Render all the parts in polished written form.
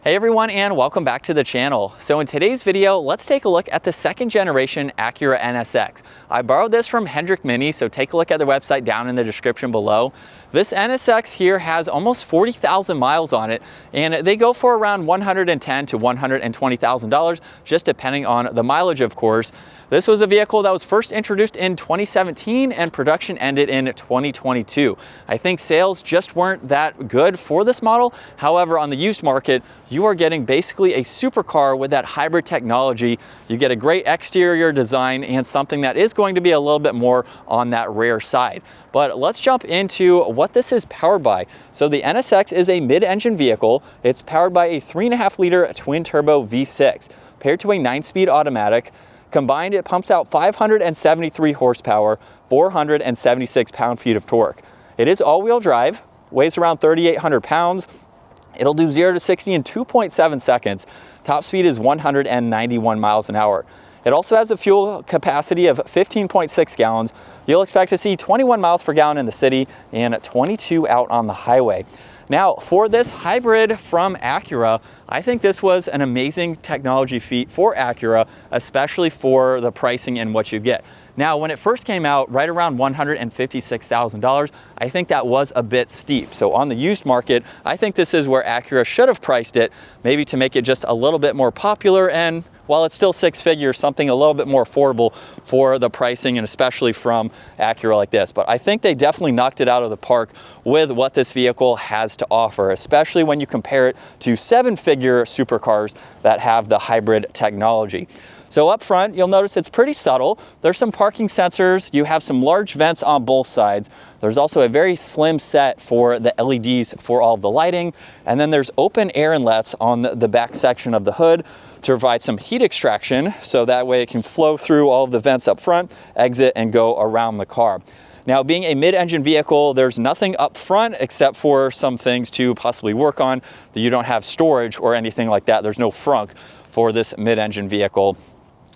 Hey everyone, and welcome back to the channel. So in today's video, let's take a look at the second generation Acura NSX. I borrowed this from Hendrick Mini, so take a look at their website down in the description below. This NSX here has almost 40,000 miles on it, and they go for around $110,000 to $120,000, just depending on the mileage, of course. This was a vehicle that was first introduced in 2017 and production ended in 2022. I think sales just weren't that good for this model. However, on the used market, you are getting basically a supercar with that hybrid technology. You get a great exterior design and something that is going to be a little bit more on that rare side. But let's jump into what this is powered by. So the NSX is a mid-engine vehicle. It's powered by a 3.5-liter twin-turbo V6 paired to a 9-speed automatic. Combined, it pumps out 573 horsepower, 476 pound-feet of torque. It is all-wheel drive, weighs around 3,800 pounds. It'll do 0 to 60 in 2.7 seconds. Top speed is 191 miles an hour. It also has a fuel capacity of 15.6 gallons. You'll expect to see 21 miles per gallon in the city and 22 out on the highway. Now, for this hybrid from Acura, I think this was an amazing technology feat for Acura, especially for the pricing and what you get. Now, when it first came out, right around $156,000, I think that was a bit steep. So on the used market, I think this is where Acura should have priced it, maybe to make it just a little bit more popular, and while it's still six figures, something a little bit more affordable for the pricing, and especially from Acura like this. But I think they definitely knocked it out of the park with what this vehicle has to offer, especially when you compare it to seven-figure supercars that have the hybrid technology. So up front, you'll notice it's pretty subtle. There's some parking sensors. You have some large vents on both sides. There's also a very slim set for the LEDs for all of the lighting. And then there's open air inlets on the back section of the hood to provide some heat extraction, so that way it can flow through all of the vents up front, exit, and go around the car. Now, being a mid-engine vehicle, there's nothing up front except for some things to possibly work on. That you don't have storage or anything like that. There's no frunk for this mid-engine vehicle.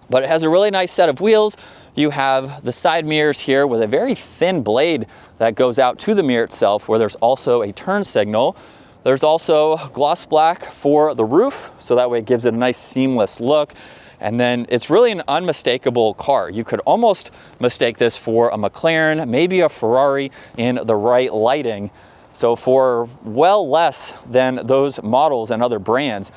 But it has a really nice set of wheels. You have the side mirrors here with a very thin blade that goes out to the mirror itself, where there's also a turn signal. There's also gloss black for the roof, so that way it gives it a nice seamless look. And then it's really an unmistakable car. You could almost mistake this for a McLaren, maybe a Ferrari in the right lighting. So for well less than those models and other brands,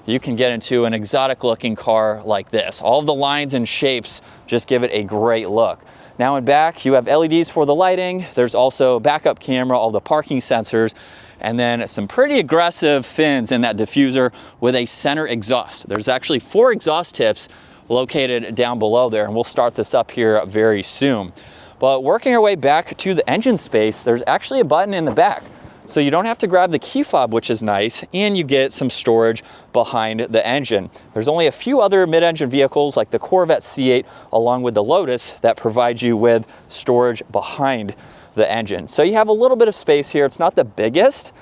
you can get into an exotic looking car like this. All of the lines and shapes just give it a great look. Now in back, you have LEDs for the lighting. There's also backup camera, all the parking sensors, and then some pretty aggressive fins in that diffuser with a center exhaust. There's actually 4 exhaust tips located down below there, and we'll start this up here very soon. But working our way back to the engine space, there's actually a button in the back. So you don't have to grab the key fob, which is nice, and you get some storage behind the engine. There's only a few other mid-engine vehicles like the Corvette C8 along with the Lotus that provide you with storage behind the engine. So you have a little bit of space here. It's not the biggest,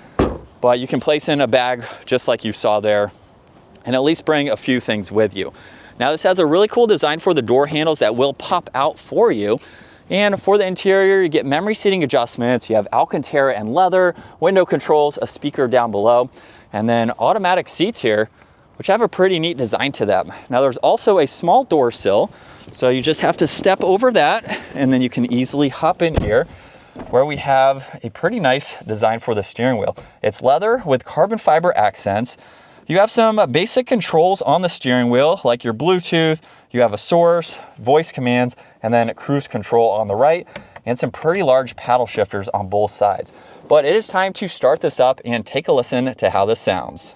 but you can place in a bag just like you saw there and at least bring a few things with you. Now this has a really cool design for the door handles that will pop out for you. And for the interior, you get memory seating adjustments. You have Alcantara and leather, window controls, a speaker down below, and then automatic seats here, which have a pretty neat design to them. Now there's also a small door sill, so you just have to step over that, and then you can easily hop in here, where we have a pretty nice design for the steering wheel. It's leather with carbon fiber accents. You have some basic controls on the steering wheel, like your Bluetooth. You have a source, voice commands, and then cruise control on the right, and some pretty large paddle shifters on both sides. But it is time to start this up and take a listen to how this sounds.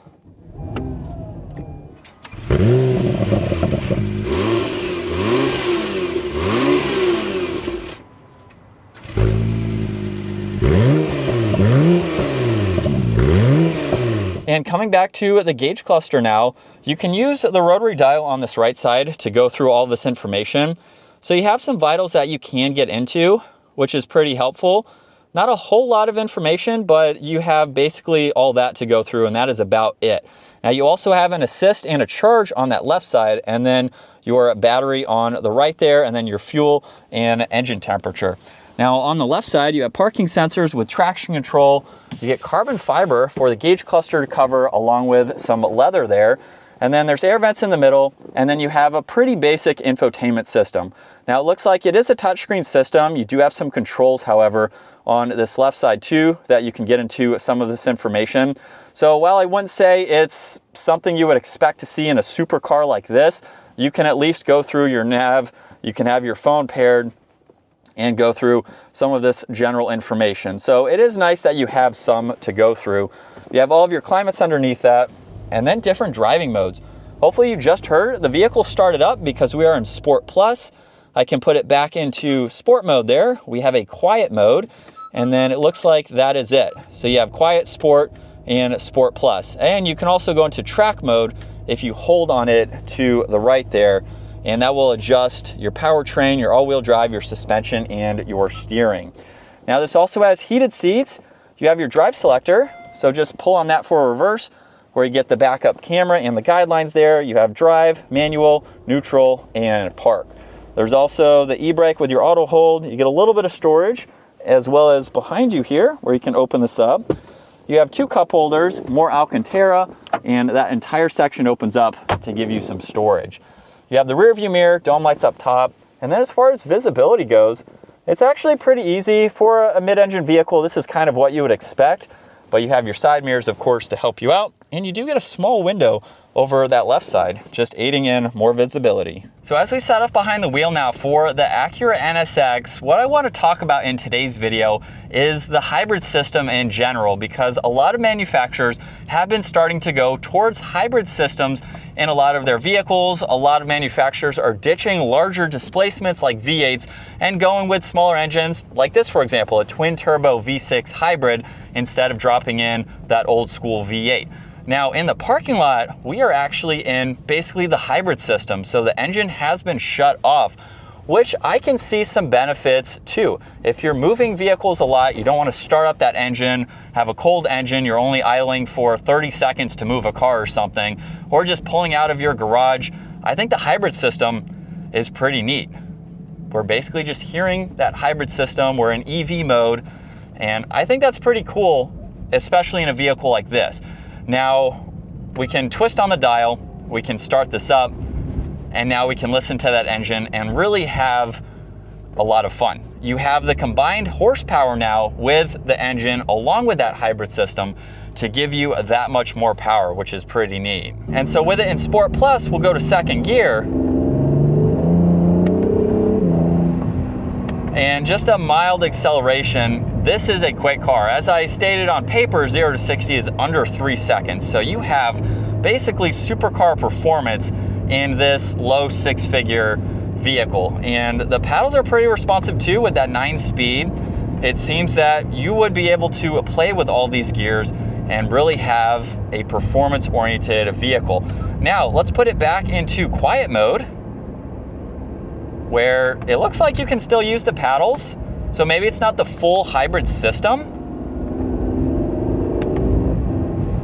And coming back to the gauge cluster now, you can use the rotary dial on this right side to go through all this information. So you have some vitals that you can get into, which is pretty helpful. Not a whole lot of information, but you have basically all that to go through, and that is about it. Now you also have an assist and a charge on that left side, and then your battery on the right there, and then your fuel and engine temperature. Now on the left side, you have parking sensors with traction control. You get carbon fiber for the gauge cluster to cover along with some leather there. And then there's air vents in the middle, and then you have a pretty basic infotainment system. Now it looks like it is a touchscreen system. You do have some controls, however, on this left side too, that you can get into some of this information. So while I wouldn't say it's something you would expect to see in a supercar like this, you can at least go through your nav, you can have your phone paired, and go through some of this general information. So it is nice that you have some to go through. You have all of your climates underneath that, and then different driving modes. Hopefully you just heard the vehicle started up because we are in Sport Plus. I can put it back into sport mode there. We have a quiet mode, and then it looks like that is it. So you have quiet, sport, and Sport Plus. And you can also go into track mode if you hold on it to the right there, and that will adjust your powertrain, your all-wheel drive, your suspension, and your steering. Now this also has heated seats. You have your drive selector, so just pull on that for reverse, where you get the backup camera and the guidelines there. You have drive, manual, neutral, and park. There's also the e-brake with your auto hold. You get a little bit of storage, as well as behind you here, where you can open this up. You have 2 cup holders, more Alcantara, and that entire section opens up to give you some storage. You have the rear view mirror, dome lights up top, and then as far as visibility goes, it's actually pretty easy for a mid-engine vehicle. This is kind of what you would expect, but you have your side mirrors, of course, to help you out. And you do get a small window over that left side, just aiding in more visibility. So as we set up behind the wheel now for the Acura NSX, what I want to talk about in today's video is the hybrid system in general, because a lot of manufacturers have been starting to go towards hybrid systems in a lot of their vehicles. A lot of manufacturers are ditching larger displacements like V8s and going with smaller engines like this, for example, a twin turbo V6 hybrid instead of dropping in that old school V8. Now in the parking lot, we are actually in basically the hybrid system. So the engine has been shut off, which I can see some benefits too. If you're moving vehicles a lot, you don't want to start up that engine, have a cold engine, you're only idling for 30 seconds to move a car or something, or just pulling out of your garage. I think the hybrid system is pretty neat. We're basically just hearing that hybrid system. We're in EV mode, and I think that's pretty cool, especially in a vehicle like this. Now, we can twist on the dial, we can start this up, and now we can listen to that engine and really have a lot of fun. You have the combined horsepower now with the engine along with that hybrid system to give you that much more power, which is pretty neat. And so with it in Sport Plus, we'll go to second gear. And just a mild acceleration. This is a quick car. As I stated on paper, 0 to 60 is under 3 seconds. So you have basically supercar performance in this low 6-figure vehicle. And the paddles are pretty responsive too with that 9-speed. It seems that you would be able to play with all these gears and really have a performance-oriented vehicle. Now, let's put it back into quiet mode, where it looks like you can still use the paddles. So maybe it's not the full hybrid system.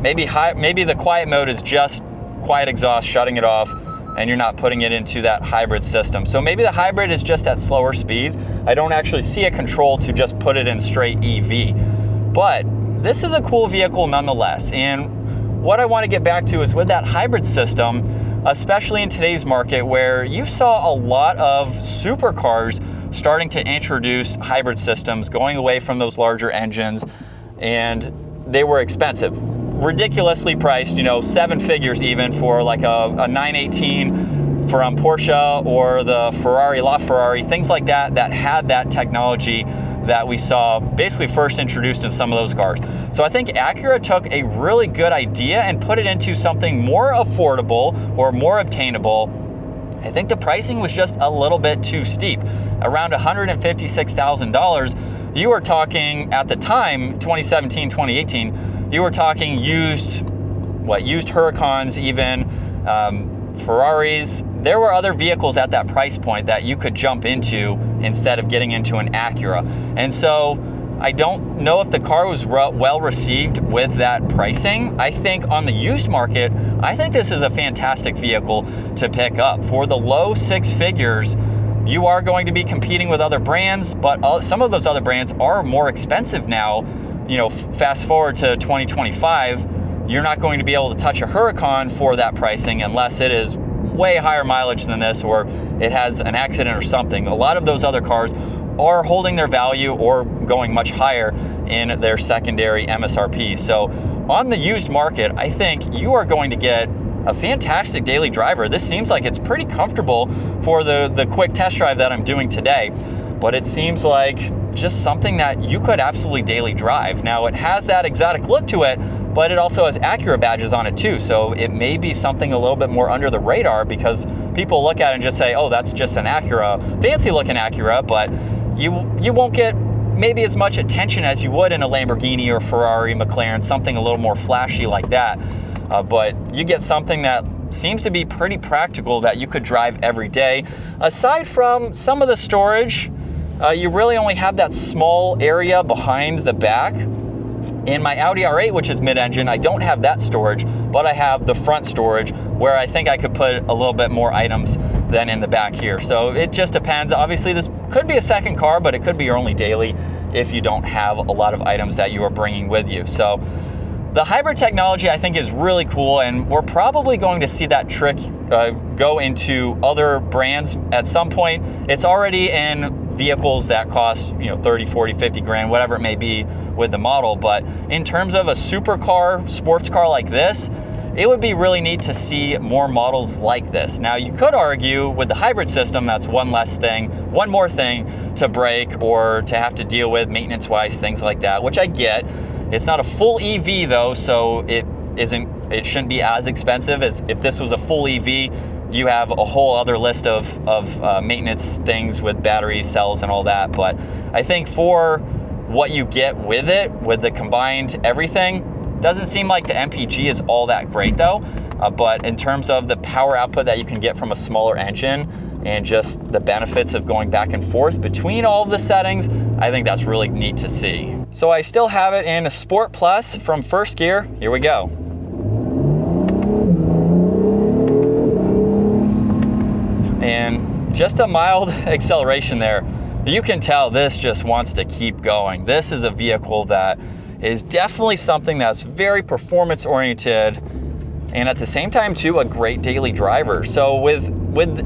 Maybe the quiet mode is just quiet exhaust, shutting it off, and you're not putting it into that hybrid system. So maybe the hybrid is just at slower speeds. I don't actually see a control to just put it in straight EV. But this is a cool vehicle nonetheless. And what I want to get back to is with that hybrid system, especially in today's market where you saw a lot of supercars starting to introduce hybrid systems, going away from those larger engines, and they were expensive. Ridiculously priced, 7 figures even for like a 918 from Porsche or the Ferrari, LaFerrari, things like that, that had that technology that we saw basically first introduced in some of those cars. So I think Acura took a really good idea and put it into something more affordable or more obtainable. I think the pricing was just a little bit too steep. Around $156,000. You were talking at the time, 2017, 2018, you were talking used Huracans, even Ferraris. There were other vehicles at that price point that you could jump into instead of getting into an Acura. And so I don't know if the car was well received with that pricing. I think on the used market, I think this is a fantastic vehicle to pick up. For the low 6 figures, you are going to be competing with other brands, but some of those other brands are more expensive now. You know, fast forward to 2025, you're not going to be able to touch a Huracan for that pricing unless it is way higher mileage than this, or it has an accident or something. A lot of those other cars are holding their value or going much higher in their secondary MSRP. So on the used market, I think you are going to get a fantastic daily driver. This seems like it's pretty comfortable for the quick test drive that I'm doing today, but it seems like just something that you could absolutely daily drive. Now, it has that exotic look to it, but it also has Acura badges on it too, so it may be something a little bit more under the radar because people look at it and just say, oh, that's just an Acura, fancy looking Acura, but you won't get maybe as much attention as you would in a Lamborghini or Ferrari, McLaren, something a little more flashy like that. But you get something that seems to be pretty practical that you could drive every day. Aside from some of the storage, you really only have that small area behind the back. In my Audi R8, which is mid-engine, I don't have that storage, but I have the front storage where I think I could put a little bit more items than in the back here. So it just depends. Obviously, this could be a second car, but it could be your only daily if you don't have a lot of items that you are bringing with you. So the hybrid technology, I think, is really cool, and we're probably going to see that trick go into other brands at some point. It's already in vehicles that cost, you know, 30, 40, 50 grand, whatever it may be with the model. But in terms of a supercar, sports car like this, it would be really neat to see more models like this. Now, you could argue with the hybrid system, that's one more thing to break or to have to deal with maintenance-wise, things like that, which I get. It's not a full EV though, so it shouldn't be as expensive as if this was a full EV. You have a whole other list of maintenance things with batteries, cells, and all that. But I think for what you get with it, with the combined everything, doesn't seem like the MPG is all that great though. But in terms of the power output that you can get from a smaller engine and just the benefits of going back and forth between all of the settings, I think that's really neat to see. So I still have it in a Sport Plus from first gear. Here we go. And just a mild acceleration there. You can tell this just wants to keep going. This is a vehicle that is definitely something that's very performance oriented, and at the same time too, a great daily driver. So with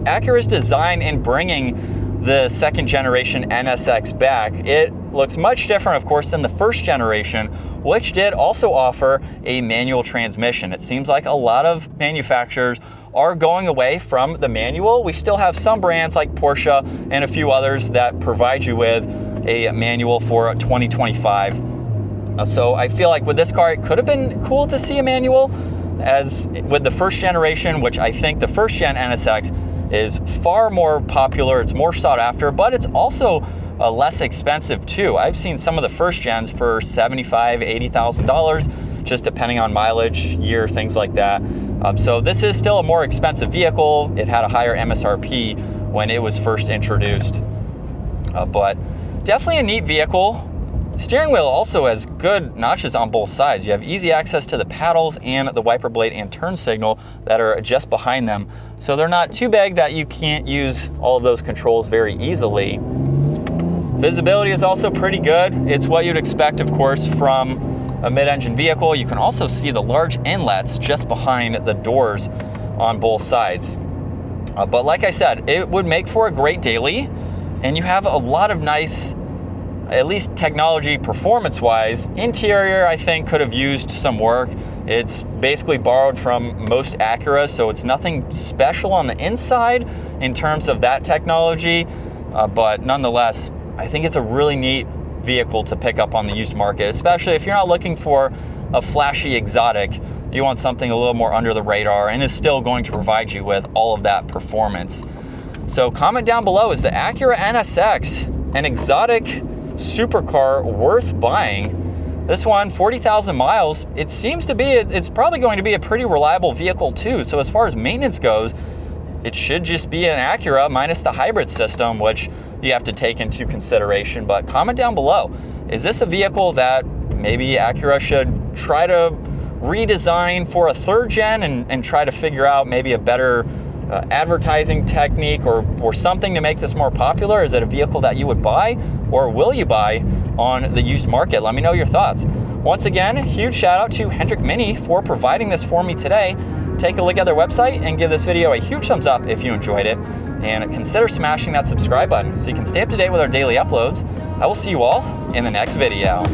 Acura's design in bringing the second generation NSX back, it looks much different, of course, than the first generation, which did also offer a manual transmission. It seems like a lot of manufacturers are going away from the manual. We still have some brands like Porsche and a few others that provide you with a manual for 2025. So I feel like with this car, it could have been cool to see a manual, as with the first generation, which I think the first gen NSX is far more popular, it's more sought after, but it's also less expensive too. I've seen some of the first gens for $75,000, $80,000, just depending on mileage, year, things like that. So this is still a more expensive vehicle. It had a higher MSRP when it was first introduced, but definitely a neat vehicle. Steering wheel also has good notches on both sides. You have easy access to the paddles and the wiper blade and turn signal that are just behind them. So they're not too big that you can't use all of those controls very easily. Visibility is also pretty good. It's what you'd expect, of course, from a mid-engine vehicle. You can also see the large inlets just behind the doors on both sides. But like I said, it would make for a great daily, and you have a lot of nice, at least technology performance-wise. Interior, I think, could have used some work. It's basically borrowed from most Acura, so it's nothing special on the inside in terms of that technology, but nonetheless, I think it's a really neat vehicle to pick up on the used market, especially if you're not looking for a flashy exotic. You want something a little more under the radar and is still going to provide you with all of that performance. So comment down below, is the Acura NSX an exotic supercar worth buying? This one, 40,000 miles, it seems to be, it's probably going to be a pretty reliable vehicle too. So as far as maintenance goes, it should just be an Acura minus the hybrid system, which you have to take into consideration. But comment down below, is this a vehicle that maybe Acura should try to redesign for a third gen and try to figure out maybe a better advertising technique or something to make this more popular? Is it a vehicle that you would buy, or will you buy on the used market? Let me know your thoughts. Once again, huge shout out to Hendrick Mini for providing this for me today. Take a look at their website and give this video a huge thumbs up if you enjoyed it. And consider smashing that subscribe button so you can stay up to date with our daily uploads. I will see you all in the next video.